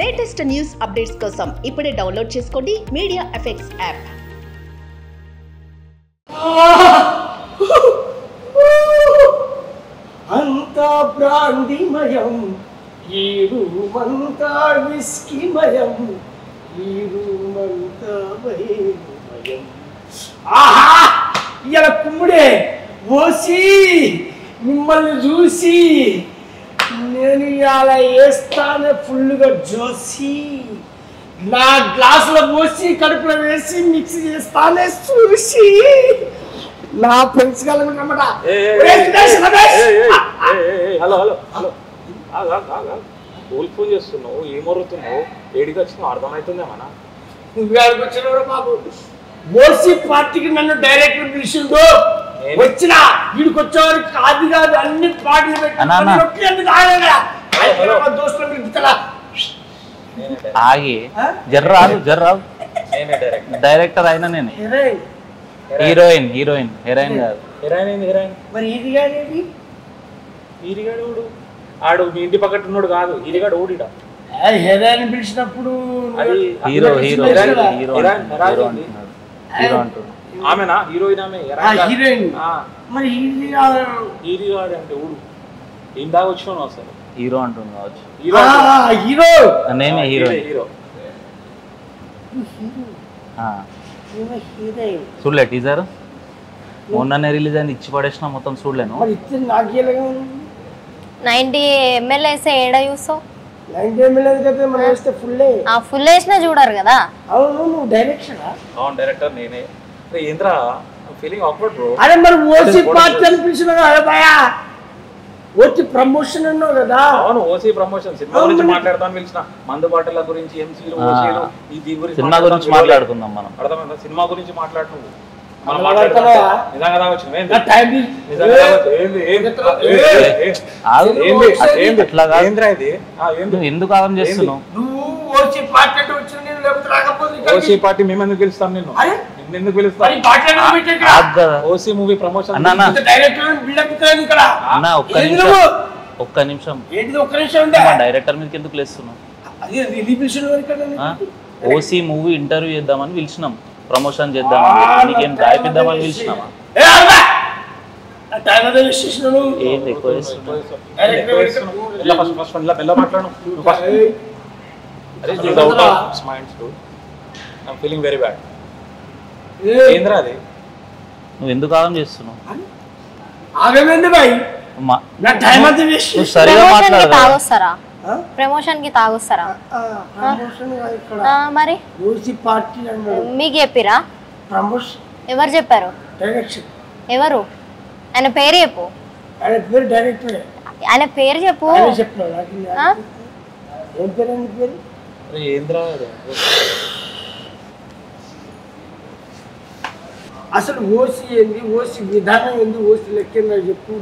Latest news updates కోసం ఇప్పుడే download చేసుకోండి మీడియా ఎఫెక్ట్స్ యాప్. అంతా బ్రాండిమయం, ఈ రూమంతా విస్కీమయం, ఈ రూమంతా వైమయం. ఆహా, ఇలా కుమ్ముడే ఓసి మిమ్మల్ని చూసి నేను ఇలా వేస్తానే ఫుల్గా జోసి నా గ్లాసులో పోసి కడుపులో వేసి మిక్స్ చేస్తానే చూసి నా ఫ్రెండ్స్ కలగనమాట. హలో హలో హలో ఫోన్ చేస్తున్నావు, ఏమొరుతున్నావు, ఏడికి వచ్చినావు అర్థమవుతుందేమన్నా? నువ్వు వచ్చినవరా బాబు? ఓసీ పార్టీకి నన్ను డైరెక్టర్ పిలిచిండు, వచ్చిన వీడికి వచ్చేవారికి కాదు కాదు అన్ని పార్టీలు ఆగి జర్రాదు డైరెక్టర్ అయినా నేను హీరోయిన్ హీరోయిన్ కాదు. హీరోయిన్ మరి ఈదిగాడు ఈరిగాడు ఆడు మీ ఇంటి పక్కన ఉన్నాడు కాదు, ఈరిగాడు ఓడిడా హీరోయిన్ పిలిచినప్పుడు హీరో హీరో హీరో హీరో అంటున్నాడు. ఆమెనా హీరోయిన్? ఆమె హీరోయిన్. మరి ఈరిగాడు అంటే ఊడు ఏం దాకా వచ్చినావు అసలు? హీరో అంటుంది కావచ్చు. హీరో నేనే హీరో. చూడలే టీజర్ మొన్ననే రిలీజ్ అయింది, ఇచ్చి పడేసిన మొత్తం చూడలేను. 90 ml వేస్తే ఏడా చూస్తావు? 90 ml అయితే మనం వేస్తే ఫుల్ వేసినా చూడరు కదా. అవును, నువ్వు డైరెక్షన్? అవును డైరెక్టర్ నేనే. ఏంద్రా ఫీలింగ్ ఆక్వర్డ్ బ్రో. అరే మరి ఓసీ పార్టీ అని పిలిచినా కదా భయ్యా, ఓసీ ప్రమోషన్ అన్నావు కదా. అవును, ఓసీ ప్రమోషన్ సినిమా గురించి మాట్లాడతాను పిలిచిన. మందు బాటల గురించి, ఎంసీలు, ఓసీలు, ఈ దీని గురించి సినిమా గురించి మాట్లాడుకుందాం మనం. అర్థమైందా? సినిమా గురించి మాట్లాడుతున్నావు. ఎందుకు ఆగం చేస్తున్నావు? ఓసీ పార్టీ మేము ఎందుకు పిలుస్తాం? నిన్ను ఎందుకు పిలుస్తాం? ఓసీ మూవీ ప్రమోషన్ అన్న ఒక్క నిమిషం డైరెక్టర్ మీదకి ఎందుకు పిలుస్తున్నావు? ఓసీ మూవీ ఇంటర్వ్యూ చేద్దామని పిలిచినాం, ప్రమోషన్ చేద్దామని, నీకేం రాయిద్దామని పిలిచినామా? ఏంది ఎక్కువ నువ్వు ఎందుకు ఆగం చేస్తున్నావు? సరిగా మాట్లాడతారా? ప్రమోషన్ కి తాగొస్తారా? మరి మీకు చెప్పిరా? ఎవరు చెప్పారు? ఎవరు? ఆయన పేరు చెప్పు. ఆయన పేరు చెప్పు. అసలు ఓసీ ఏంది, ఓసీ విధానం ఏంది, ఓసీ లెక్క చెప్పు.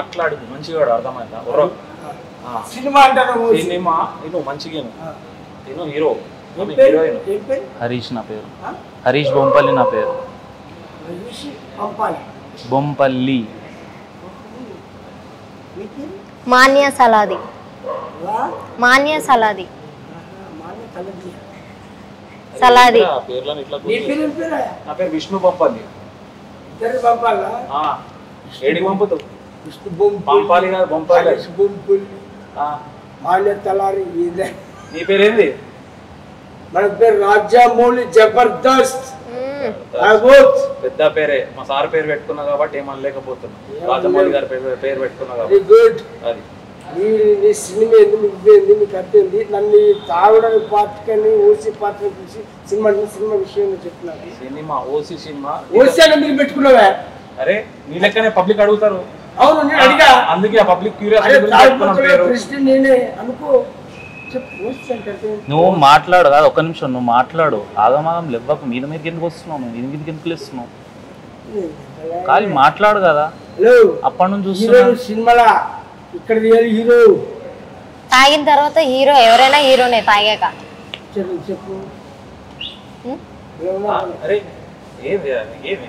అట్లాడు మంచిగా అర్థమైందా? సినిమా అంటారు, సినిమా నేను మంచిగా నేను హీరో. హరీష్ నా పేరు, హరీష్ బొంపల్లి నా పేరు. బొంపల్లి. మాన్య సలాది. మాన్య సలాది. సలాది. నా పేరు విష్ణు బొంపల్లి. ఏడికి పంపుతావు? పంపాలి కాదు, బొంపాలి. నీ పేరేంది? మన పేరు రాజమౌళి జబర్దస్త్. పెద్ద పేరే. మా సార్ పేరు పెట్టుకున్నా కాబట్టి ఏమనలేకపోతున్నా. రాజమౌళి గారి పేరు పెట్టుకున్నా కాబట్టి. గుడ్. అది నీ సినిమా ఏంది, నువ్వేంది, నీకు అర్థంది. నన్ను తాగడం పార్టీకని ఓసీ పార్టీ చూసి సినిమా విషయం చెప్తున్నా. సినిమా ఓసీ సినిమా ఓసీ అని మీరు పెట్టుకున్నావా? అరే నీ లెక్కనే పబ్లిక్ అడుగుతారు. అవును, నేను అడిగా. అందుకే ఆ పబ్లిక్ క్యూరియాసిటీ. నువ్వు మాట్లాడు కాదు, ఒక్క నిమిషం నువ్వు మాట్లాడు. ఆగమాగం లెవ్వకు, మీద మీదకి ఎందుకు వస్తున్నావు? నువ్వు మీద మీదకి ఎందుకు ఇస్తున్నావు? కానీ మాట్లాడు కదా. అప్పటి నుంచి చూస్తున్నావు సినిమాలా. ఇక్కడ హీరో తాగిన తర్వాత హీరో ఎవరైనా హీరోనే తాగాక. చెప్పు. అరే ఏమి ఏమి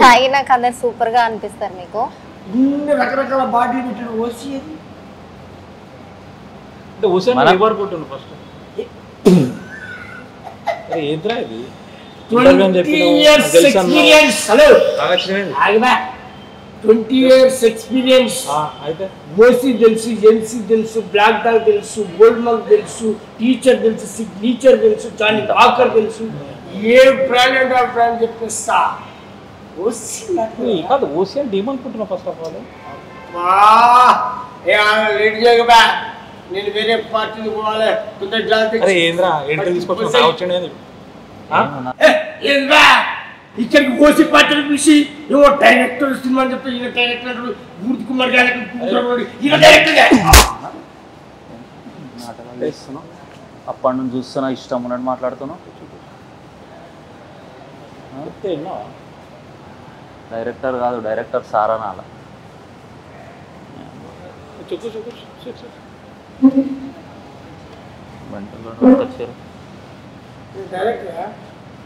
తాగినాక అందరు సూపర్ గా అనిపిస్తారు మీకు. ఇన్ని రకరకాల బాడీ పెట్టిన ఓసీ అంటే ఓసీ మన- ఎవరు కొట్టుండు ఫస్ట్ ఏంద్రా ఇది 20 years experience. హలో ఆగబా 20 years experience. అయితే ఓసీ తెలుసు, ఎంసీ తెలుసు, బ్లాక్ డాగ్ తెలుసు, గోల్డ్ మగ్ తెలుసు, టీచర్ తెలుసు, సిగ్నేచర్ తెలుసు, జానీ వాకర్ తెలుసు. ఏ బ్రాండ్ అంటే ఆ బ్రాండ్ చెప్పేస్తా. ఓసీ కాదు ఓసీ అంటే ఏమనుకుంటున్నావు ఫస్ట్ ఆఫ్ ఆల్ లేట్ చేయగబా, నేను వేరే పార్టీకి పోవాలి. కొంత జాగ్రత్త. అరే ఏంద్రా ఏంటి తీసుకొచ్చిన వచ్చిండేది ఇక్కడికి ఓసీ పార్టీని పిలిచి ఏవో డైరెక్టర్ సినిమా అని చెప్తే ఈయన డైరెక్టర్ మూర్తి కుమార్ గారికి ఈయన డైరెక్టర్. వేస్తున్నావు అప్పటి నుంచి చూస్తున్నా, ఇష్టం ఉన్నట్టు మాట్లాడుతున్నావు. డైరెక్టర్ కాదు, డైరెక్టర్ సారా నాల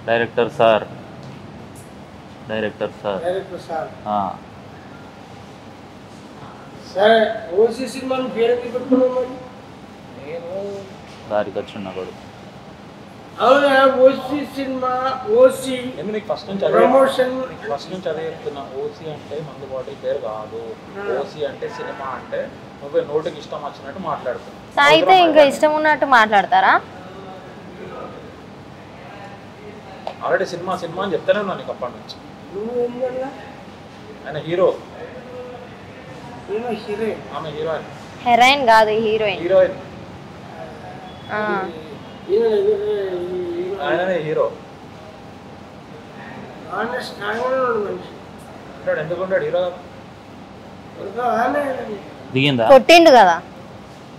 డైరెక్టర్ సార్, డైరెక్టర్ సార్. సరే ఓసీ సినిమాను పేరు ఎందుకు పెట్టుకున్నావు మరి? దారికి వచ్చిన కొడు. అవునా, ఓసీ సినిమా ఓసీ ఫస్ట్ నుంచి అదే చెప్తున్నా. ఓసీ అంటే మందు బాటిల్ పేరు కాదు. ఓసీ అంటే సినిమా అంటే నువ్వు నోటికి ఇష్టం వచ్చినట్టు మాట్లాడుతున్నావు. అయితే ఇంకా ఇష్టం ఉన్నట్టు మాట్లాడతారా? ఆల్రెడీ సినిమా సినిమా అని చెప్తానే ఉన్నా నీకు అప్పటి నుంచి. ఆయన హీరో, ఆమె హీరోయిన్. హెరాయిన్ కాదు, హీరోయిన్. హీరోయిన్ ఆయననే హీరో. ఉంటాడు, ఎందుకు ఉంటాడు హీరో? దిగిందా? కొట్టిండు కదా,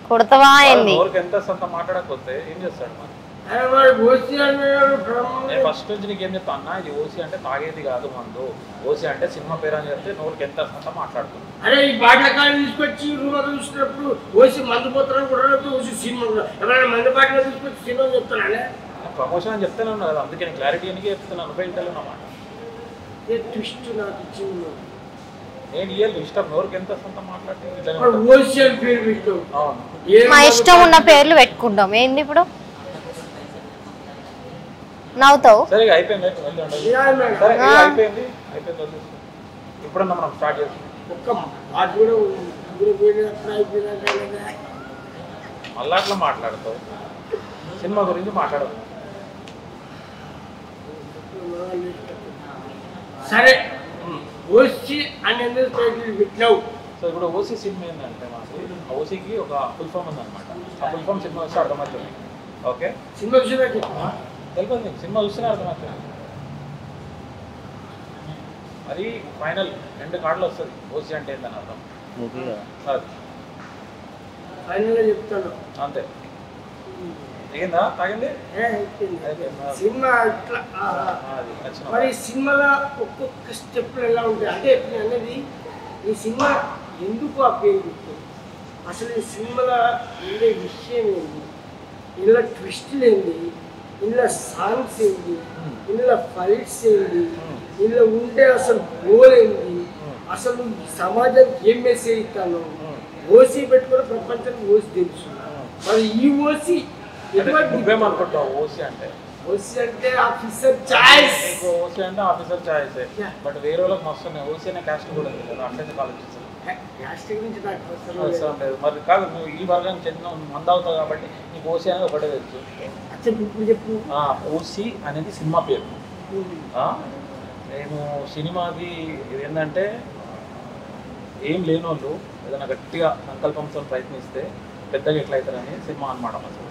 కొడతావా ఏంది? ఊరికి ఎంత సొంత మాట్లాడకపోతే ఏం చేస్తాడు మరి? నేను ఫస్ట్ నుంచి నీకు ఏం చెప్తా అన్న, ఇది ఓసీ అంటే తాగేది కాదు మందు. ఓసీ అంటే సినిమా పేరు అని చెప్తే నోరుకి ఎంత సొంత మాట్లాడుతుంది. అరే ఈ బాటల కాయలు తీసుకొచ్చి రూమ్ చూసినప్పుడు ఓసీ మందు పోతారని కూడా ఓసీ సినిమా ఎవరైనా మందు బాటలు తీసుకొచ్చి సినిమా చెప్తానే ప్రమోషన్ అని చెప్తానే ఉన్నా కదా, అందుకే నేను క్లారిటీ అని చెప్తున్నాను. నువ్వే ఇంటర్లో అన్నమాట. ట్విస్ట్ నాకు ఇచ్చింది. నేను ఇయ్యాలి ఇష్టం, నోరుకి ఎంత సొంత మాట్లాడితే ఓసీ అని పేరు పెట్టావు. మా ఇష్టం ఉన్న పేర్లు పెట్టుకుంటాం. ఏంది ఇప్పుడు నవ్వుతావు? సరే అయిపోయింది, సరే అయిపోయింది అయిపోయింది. ఇప్పుడన్నా మనం స్టార్ట్ చేస్తాం. ఒక్క మాట కూడా మళ్ళా అట్లా మాట్లాడతావు. సినిమా గురించి మాట్లాడదు. సరే ఓసీ అని ఎందుకు టైటిల్ పెట్టినావు? సో ఇప్పుడు ఓసీ సినిమా ఏంటంటే మనకి ఓసీకి ఒక ఫుల్ ఫామ్ ఉందన్నమాట. ఆ ఫుల్ ఫామ్ సినిమా వస్తే అర్థమవుతుంది. ఓకే, సినిమా విషయం తెలియదు నీకు, సినిమా చూస్తేనే అర్థమవుతుంది. అది ఫైనల్ 2 కార్డులు వస్తుంది ఓసీ అంటే ఏంటని అర్థం. ఫైనల్గా చెప్తాను అంతే. దిగిందా? తాగింది సినిమా ఇట్లా. మరి సినిమాలో ఒక్కొక్క స్టెప్లు ఎలా ఉంటాయి అంటే నేను అనేది ఈ సినిమా ఎందుకు ఆ పేరు పెట్టాను, అసలు ఈ సినిమాలో ఉండే విషయం ఏంటి, ఇందులో ట్విస్టులు ఏంటి, ఇందులో సాంగ్స్ ఏంటి, ఇందులో ఫైట్స్ ఏంటి, ఇందులో ఉండే అసలు గోల్ ఏంటి, అసలు సమాజానికి ఏం మెసేజ్ ఇస్తాను. ఓసీ పెట్టుకుని ప్రపంచానికి ఓసీ తెలుసు. మరి ఈ ఓసీ నువ్వేమనుకుంటావు? ఓసీ అంటే ఆఫీసర్ చాయిస్. ఓసీ అంటే ఆఫీసర్ చాయిస్. బట్ వేరే వాళ్ళకి మస్తు ఉన్నాయి. ఓసీ అనే క్యాస్ట్ కూడా ఉంది కదా, అంటే ఆలోచిస్తాను. మరి కాదు, నువ్వు ఈ వర్గానికి చెందిన మంది అవుతావు కాబట్టి నీకు ఓసీ అనేది ఒకటే తెలుసు. చెప్పు. ఓసీ అనేది సినిమా పేరు. నేను సినిమాది ఏంటంటే ఏం లేని వాళ్ళు ఏదైనా గట్టిగా సంకల్పంతో ప్రయత్నిస్తే పెద్దగా ఎట్లయితారని సినిమా అనమాట. అసలు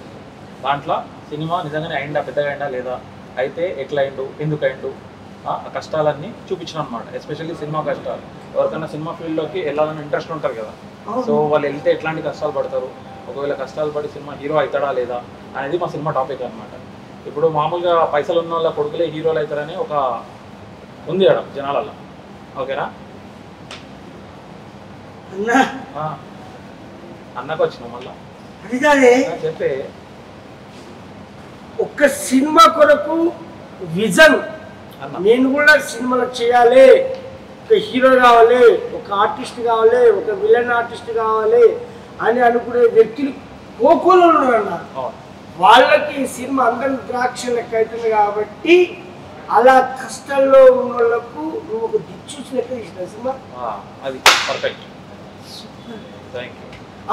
దాంట్లో సినిమా నిజంగానే అయిందా, పెద్దగా అయిందా లేదా, అయితే ఎట్లా అయిండు, ఎందుకు అయిండు, ఆ కష్టాలన్నీ చూపించిన అనమాట. ఎస్పెషల్లీ సినిమా కష్టాలు. ఎవరికైనా సినిమా ఫీల్డ్లోకి వెళ్ళాలని ఇంట్రెస్ట్ ఉంటుంది కదా, సో వాళ్ళు వెళ్తే ఎట్లాంటి కష్టాలు పడతారు, ఒకవేళ కష్టాలు పడి సినిమా హీరో అవుతాడా లేదా అనేది మా సినిమా టాపిక్ అనమాట. ఇప్పుడు మామూలుగా పైసలు ఉన్న వాళ్ళ కొడుకులే హీరోలు అవుతారని ఒక ఉంది అక్కడ జనాలలో. ఓకేనా? అన్నకు వచ్చినావు మళ్ళా చెప్పే. ఒక్క సినిమా కొరకు విజన్, నేను కూడా సినిమాలో చేయాలి, ఒక హీరో కావాలి, ఒక ఆర్టిస్ట్ కావాలి, ఒక విలన్ ఆర్టిస్ట్ కావాలి అని అనుకునే వ్యక్తులు కోకోలో ఉన్నారన్న వాళ్ళకి ఈ సినిమా అందరి ద్రాక్ష లెక్క అవుతుంది కాబట్టి అలా కష్టాల్లో ఉన్న వాళ్ళకు నువ్వు ఒక దిక్చూచి లెక్క తీసిన సినిమా. అది పర్ఫెక్ట్.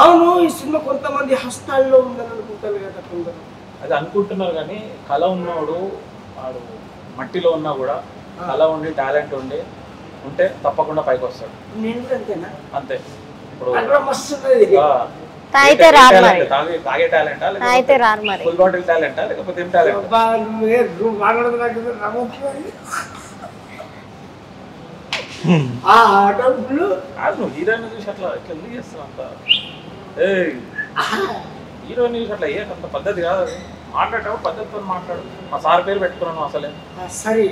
అవును, ఈ సినిమా కొంతమంది హస్తాల్లో ఉందని అనుకుంటారు కదా కొందరు. అది అనుకుంటున్నారు కానీ కళ ఉన్నవాడు వాడు మట్టిలో ఉన్నా కూడా కళ ఉండి టాలెంట్ ఉంటే తప్పకుండా పైకి వస్తాడు. నేను కూడా అంతేనా? అంతే. ఇప్పుడు మస్తు తాగితే రారు మరి. తాగే టాలెంటా తాగితే రారు మరి. ఫుల్ బాటిల్ టాలెంటా లేకపోతే ఏం టాలెంట్? నువ్వు హీరోయిన్ చూసి అట్లా ఇట్లా ఎందుకు చేస్తావు అంత? హీరోయిన్ చూసి అట్లా అంత పద్ధతి కాదు. అది మాట్లాడేటప్పుడు పద్ధతితో మాట్లాడు. మా సార్ పేరు పెట్టుకున్నాను అసలే. సరే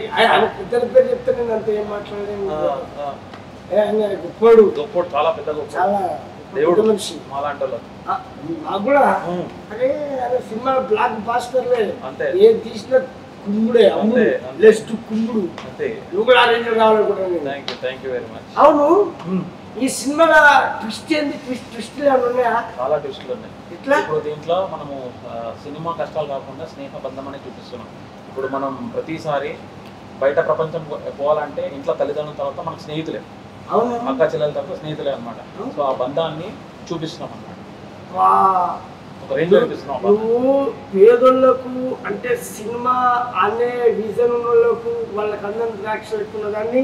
ఇద్దరి పేరు చెప్తే నేను అంత ఏం మాట్లాడలేను. గొప్పోడు గొప్పోడు, చాలా పెద్ద గొప్ప దేవుడు మనిషి మాలాంటి వాళ్ళు. నాకు కూడా అరే సినిమా బ్లాక్ బాస్టర్లే అంతే. ఏం తీసిన కుంగుడే లెస్ట్ కుంగుడు అంతే. నువ్వు కూడా అరేంజ్ కావాలనుకుంటున్నాను. Thank you very much. అవును, ఈ సినిమాలో ట్విస్ట్ ఏంది? ట్విస్ట్లు ఏమైనా ఉన్నాయా? చాలా ట్విస్టులు ఉన్నాయి. ఇట్లా ఇప్పుడు దీంట్లో మనము సినిమా కష్టాలు కాకుండా స్నేహ బంధం అనేది చూపిస్తున్నాం. ఇప్పుడు మనం ప్రతిసారి బయట ప్రపంచం పోవాలంటే ఇంట్లో తల్లిదండ్రుల తర్వాత మనకు స్నేహితులే, అక్క చెల్లెల తర్వాత స్నేహితులే అనమాట. సో ఆ బంధాన్ని చూపిస్తున్నాం అన్నమాట. ఒక రేంజ్ చూపిస్తున్నాం. నువ్వు పేదోళ్ళకు అంటే సినిమా అనే విజన్ ఉన్న వాళ్ళకు వాళ్ళకి అందరం ద్రాక్ష పెట్టుకున్న దాన్ని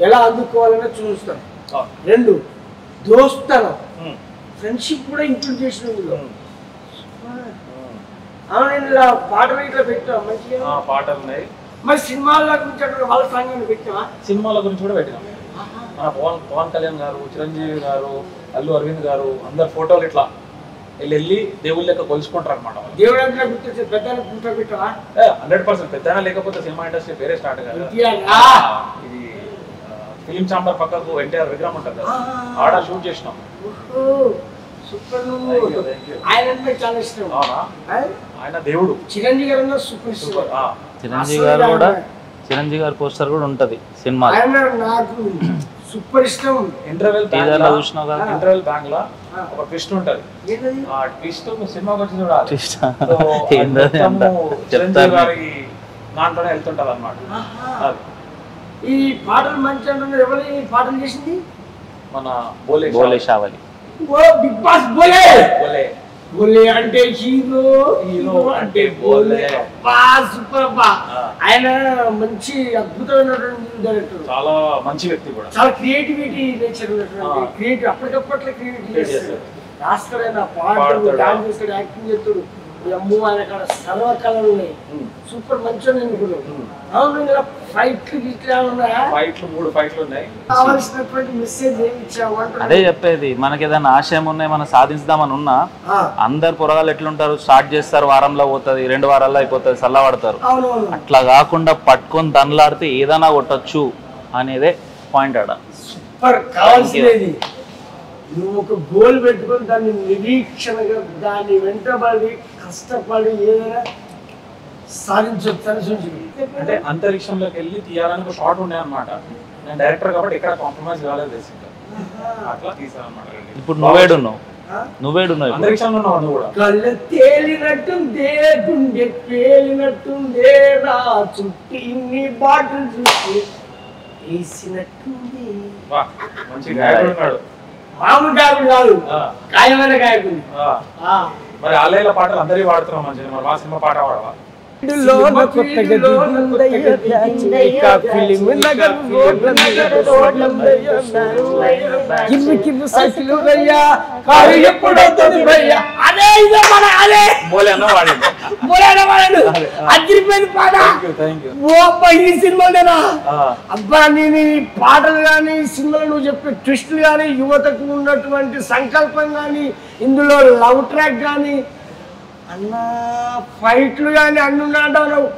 ఎలా అందుకోవాలనే చూస్తాం. రెండు, దోస్తనం, ఫ్రెండ్షిప్ కూడా ఇంక్లూడ్ చేసిన. అవును, ఇలా పాటలు ఇట్లా పెట్టావు మంచిగా. పాటలు ఉన్నాయి. మరి సినిమాల గురించి వాళ్ళ సాంగ్ పెట్టావా? సినిమాల గురించి కూడా పెట్టినాం. పవన్ కళ్యాణ్ గారు, చిరంజీవి గారు, అల్లు అరవింద్ గారు అందరు ఫోటోలు ఇట్లా వెళ్ళి దేవుళ్ళ లెక్క కొలుసుకుంటారు అనమాట. దేవుడు అంటే గుర్తొచ్చి పెద్ద పెట్టావా? 100% పెద్దగా లేకపోతే సినిమా ఇండస్ట్రీ వేరే స్టార్ట్ కాదు. ఇది ఫిలిం ఛాంబర్ పక్కకు ఎన్టీఆర్ విగ్రహం ఉంటుంది కదా, ఆడ షూట్ చేసినాం. సూపర్. ఆయన అంటే చాలా ఇష్టం. ఆయన దేవుడు. చిరంజీవి గారు సూపర్ సూపర్. చిరంజీవి గారు కూడా, చిరంజీవి గారి పోస్టర్ కూడా ఉంటది సినిమా. ఆయన నాకు సూపర్ ఇష్టం. ఇంటర్వెల్ బ్యాంక్ లో ఒక ట్విస్ట్ ఉంటది. ఆ ట్విస్ట్ సినిమాకి వచ్చి చూడాలి. చిరంజీవి గారి దాంట్లోనే వెళ్తుంటది అన్నమాట. ఈ పాటలు మంచి అంటున్నారు. ఎవరి పాటలు చేసింది? మన బోలే షావలి. బిగ్ బాస్ బోలే. బోలే అంటే హీరో, హీరో అంటే బోలే. సూపర్. ఆయన మంచి అద్భుతమైనటువంటి డైరెక్టర్, చాలా మంచి వ్యక్తి కూడా, చాలా క్రియేటివిటీ నేచర్ ఉన్నటువంటి క్రియేటివ్. అప్పటికప్పట్లో క్రియేటివిటీ చేస్తాడు, రాస్తాడు, ఆయన పాటలు, డాన్స్ చేస్తాడు, యాక్టింగ్ చేస్తాడు. అమ్మో ఆయన కాడ సర్వకళలు ఉన్నాయి. సూపర్ మంచిగా అనుకున్నాడు. అవును, ఇలా ఫైట్లు ఇట్లా ఉన్నాయా? ఫైట్లు 3 ఫైట్లు ఉన్నాయి. కావాల్సినటువంటి మెసేజ్ ఏమి ఇచ్చావు? అదే చెప్పేది, మనకి ఏదైనా ఆశయం ఉన్నాయి, మనం సాధించుదామని ఉన్నా అందరు పొరగాలు ఎట్లుంటారు, స్టార్ట్ చేస్తారు, వారంలో పోతుంది, 2 వారాల్లో అయిపోతుంది, చల్లబడతారు. అట్లా కాకుండా పట్టుకొని దండలాడితే ఏదైనా కొట్టచ్చు అనేదే పాయింట్ ఆడ. సూపర్. కావాల్సినది నువ్వు ఒక గోల్ పెట్టుకొని దాన్ని నిరీక్షణగా దాన్ని వెంటబడి కష్టపడి ఏదైనా సాధించవచ్చు. అంటే అంతరిక్షంలోకి వెళ్ళి తీయాలని ఒక షాట్ ఉండే అనమాట. నేను డైరెక్టర్ కాబట్టి ఇక్కడ కాంప్రమైజ్ కాలేదు, అట్లా తీసాను అనమాట. ఇప్పుడు నువ్వేడున్నావు అంతరిక్షంలో ఉన్నావు నువ్వు కూడా. కళ్ళు తేలినట్టుందే, గుండె పేలినట్టుందే, నా చుట్టూ ఇన్ని బాటిల్ చూసి వేసినట్టుంది. మంచి గాయకుడు ఉన్నాడు. మామూలు గాయకుడు కాదు, గాయమైన గాయకుడు. మరి ఆలయాల పాటలు అందరి వాడుతున్నాం మంచిగా. మరి మా సినిమా పాట వాడవా? అబ్బా, నేను ఈ పాటలు కానీ సినిమాలు నువ్వు చెప్పే ట్విస్టులు కానీ, యువతకు ఉన్నటువంటి సంకల్పం కానీ, ఇందులో లవ్ ట్రాక్ కానీ, అన్న ఫైట్లు కానీ అన్ని ఉన్నాయంటావు నువ్వు.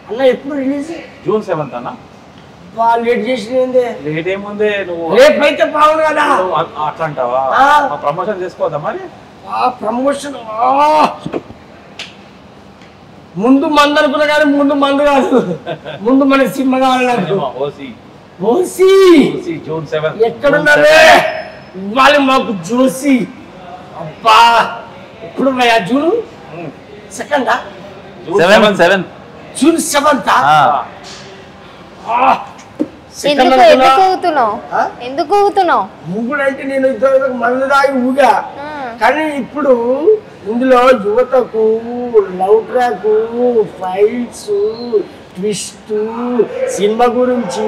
అన్న ఎప్పుడు రిలీజ్? June 7th అన్న. లేట్ చేసింది. లేట్ ఏముంది, నువ్వు రేపైతే బాగుంది కదా. అట్లా అంటావా? ప్రమోషన్ చేసుకోవద్దా మరి? ప్రమోషన్ ముందు మందు అనుకున్నా కానీ ముందు మందు కాదు, ముందు మన సినిమా కావాలి. June 7th ఎక్కడున్నారే ఇవ్వాలి మాకు జోసి. అబ్బా ఎప్పుడు జూన్ 2nd జూన్ 7th ఎందుకు ఊగుతున్నావు? ఊగుడంటే నేను ఇంతవరకు మందు దాగి ఊగా, కానీ ఇప్పుడు ఇందులో యువతకు love track, fights, twist, cinema గురించి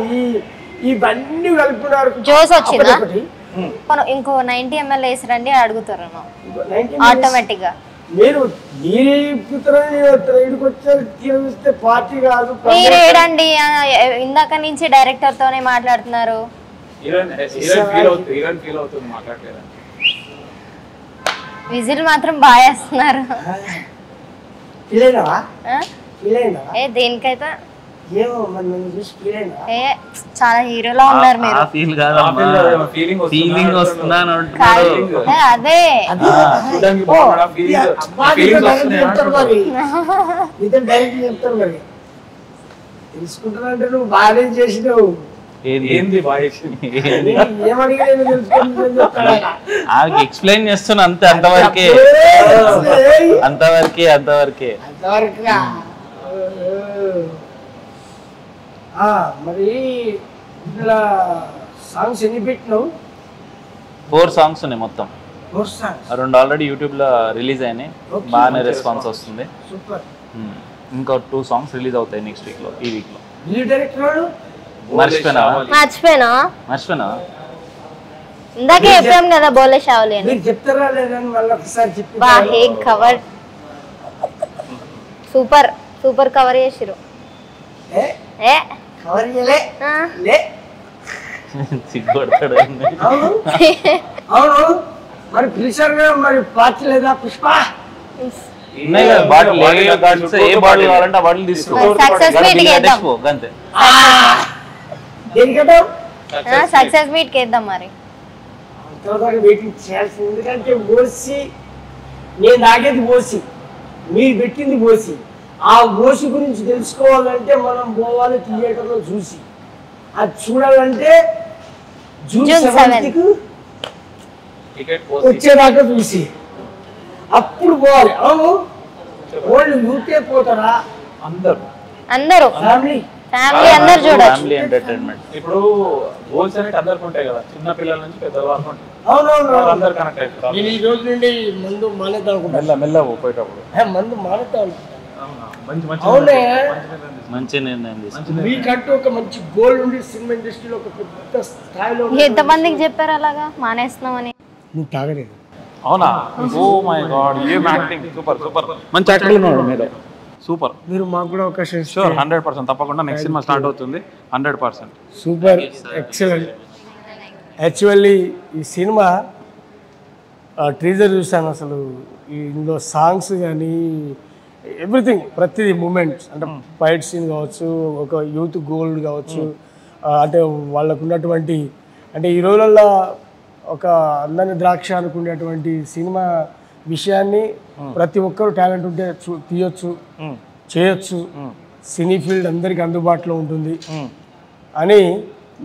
ఇవన్నీ కలుపుతున్నారు. జోస్ వచ్చిందా? ఇంకో 90 ml వేసి రండి అడుగుతారు ఆటోమేటిక్ గా. మీరు వచ్చే పార్టీ కాదు, మీరేడండి ఇందాక నుంచి డైరెక్టర్ తోనే మాట్లాడుతున్నారు. విజిల్ మాత్రం బాగా వేస్తున్నారు. దేనికైతే చాలా హీరోలా ఉన్నారు మీరు. ఫీలింగ్ వస్తుందా అదే తెలుసుకుంటానంటే నువ్వు బాగానే చేసినావు. ఎక్స్ప్లెయిన్ చేస్తున్నా అంతే, అంతవరకే. మరి ఇందులో సాంగ్స్ ఎన్ని పెట్టినావు? 4 songs ఉన్నాయి మొత్తం. 2 ఆల్రెడీ యూట్యూబ్ లో రిలీజ్ అయినాయి, బాగానే రెస్పాన్స్ వస్తుంది. ఇంకా 2 songs రిలీజ్ అవుతాయి నెక్స్ట్ వీక్ లో, ఈ వీక్ లో. మర్చిపోయినా ఇందాకే చెప్పాం కదా బోలే షావులి అని. చెప్తారా లేదని మళ్ళీ ఒకసారి చెప్పి. కవర్ సూపర్ కవర్ చేసిరు. అవును, మరి పిలిచారు కదా, మరి పార్టీ లేదా? పుష్ప సక్సెస్ మీట్ కేద్దాం మరి. వెయిటింగ్ చేయాల్సింది, ఎందుకంటే ఓసి నేను తాగేది ఓసి, మీరు పెట్టింది ఓసి. ఆ ఓసి గురించి తెలుసుకోవాలంటే మనం పోవాలి థియేటర్లో చూసి. అది చూడాలంటే జూన్ 7th వచ్చేదాకా చూసి అప్పుడు పోవాలి. అవును, వాళ్ళు యూతే పోతారా? అందరూ ఫ్యామిలీ అందరూ చూడొచ్చు. ఇప్పుడు గోల్స్ అనేవి అందరికి ఉంటాయి కదా, చిన్న పిల్లల నుంచి పెద్దల వరకు ఉంటాయి. అవునవును, అందరు కనెక్ట్ అవుతారు. నేను ఈ రోజు నుండి మందు మానేద్దాం అనుకుంటా. మెల్ల పోయేటప్పుడు మందు మానేద్దాం. మంచి నిర్ణయం తీసుకున్నాను. మీకంటూ ఒక మంచి గోల్ ఉంది సినిమా ఇండస్ట్రీలో, ఒక పెద్ద స్థాయిలో. ఎంతమందికి చెప్పారు అలాగా మానేస్తున్నామని? నువ్వు తాగలేదు? అవునా? ఓ మై గాడ్, ఏం యాక్టింగ్! సూపర్ మంచి యాక్టర్ ఉన్నాడు మీరు. సూపర్. మీరు మాకు కూడా అవకాశం ఇస్తారు? 100% తప్పకుండా. నెక్స్ట్ సినిమా స్టార్ట్ అవుతుంది. 100%. Super, excellent. యాక్చువల్లీ ఈ సినిమా ట్రీజర్ చూసాను. అసలు ఇందులో సాంగ్స్ కానీ ఎవ్రీథింగ్, ప్రతిదీ మూమెంట్స్, అంటే ఫైట్ సీన్ కావచ్చు, ఒక యూత్ గోల్డ్ కావచ్చు, అంటే వాళ్ళకు ఉన్నటువంటి, అంటే ఈ రోజుల్లో ఒక అందని ద్రాక్ష అనుకునేటువంటి సినిమా విషయాన్ని ప్రతి ఒక్కరు టాలెంట్ ఉంటే తీయొచ్చు, చేయొచ్చు. సినీ ఫీల్డ్ అందరికీ అందుబాటులో ఉంటుంది అని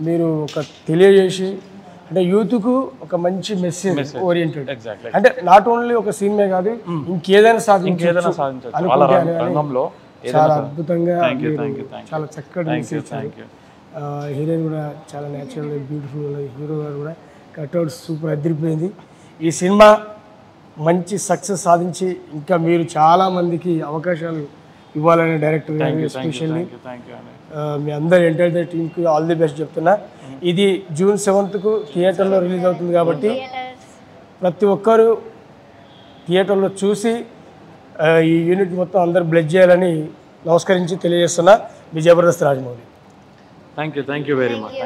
మీరు ఒక తెలియజేసి, అంటే యూత్కు ఒక మంచి మెసేజ్ ఓరియంటెడ్, అంటే నాట్ ఓన్లీ ఒక సినిమా కాదు, ఇంకేదైనా సాధించవచ్చు. చాలా అద్భుతంగా, చాలా చక్కటి మెసేజ్. హీరోయిన్ కూడా చాలా న్యాచురల్ బ్యూటిఫుల్, హీరో గారు కూడా కట్అవుట్ సూపర్ అదిరిపోయింది. ఈ సినిమా మంచి సక్సెస్ సాధించి ఇంకా మీరు చాలా మందికి అవకాశాలు ఇవ్వాలని డైరెక్టర్ గారు, ఎస్పెషల్లీ మీ అందరి ఎంటర్టైన్మెంట్ టీంకి ఆల్ ది బెస్ట్ చెప్తున్నా. ఇది జూన్ 7th థియేటర్లో రిలీజ్ అవుతుంది కాబట్టి ప్రతి ఒక్కరూ థియేటర్లో చూసి ఈ యూనిట్ మొత్తం అందరూ బ్లెస్ చేయాలని నమస్కరించి తెలియజేస్తున్నా. మీ Jabardasth Rajamouli. Thank you very much.